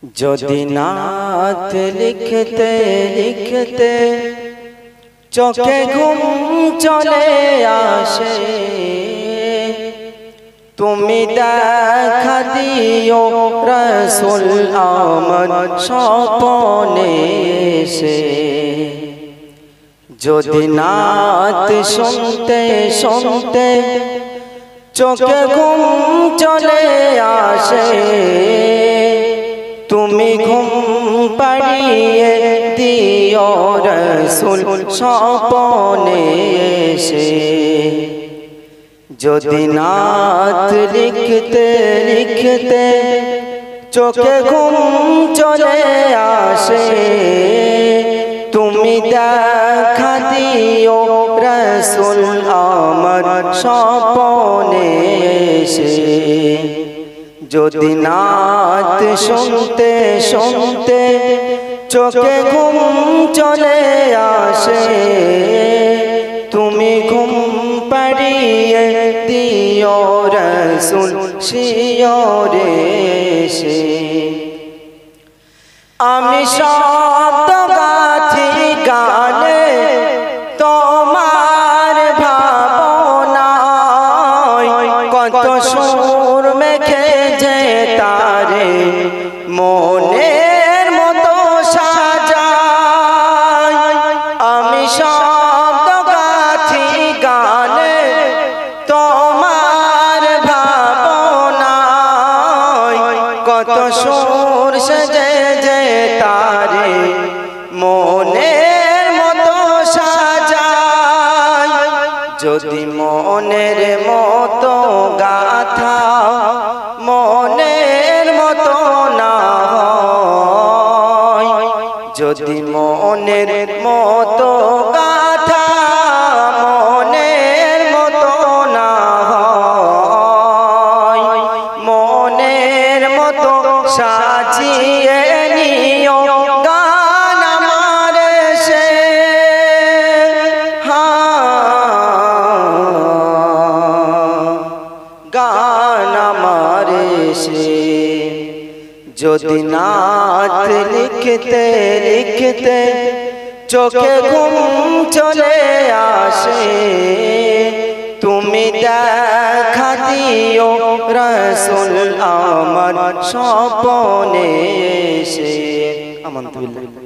যদি নাত লিখতে লিখতে চোখে ঘুম চলে আসে, তুমি দেখা দিও রাসূল আমার স্বপ্নে এসে। যদি নাত শুনতে শুনতে চোখে ঘুম চলে আসে, তুমি ঘুম পাড়িয়ে দিও রাসূল স্বপ্নে এসে। যদি নাত লিখতে লিখতে চোখে ঘুম চলে আসে, তুমি দেখা দিও রাসূল আমার স্বপ্নে এসে। যদি নাত শুনতে শুনতে চোখে ঘুম চলে আসে, তুমি ঘুম পাড়িয়ে দিও রাসূল শিয়রে এসে। আমি শব্দ গাথি গানে তোমার ভাবনায়, কত সুর মেখে যে তারে মনের মতো সাজায়। আমি শব্দ গাথি গানে তোমার ভাবনায়, কত সুর সেজে যে তারে মনের মতো সাজায়। যদি মনের মতো গাথা মনের মতো না হয়, যদি মনের মতো গাথা মনের মতো না হয়, মনের মতো সাজিয়ে নিও গান আমার সে। গান আমার সে। যদি নাত লিখতে লিখতে চোখে ঘুম চলে আসে, তুমি দেখা দিও রাসূল আমার স্বপ্নে এসে। আমানতু বিল্লাহ।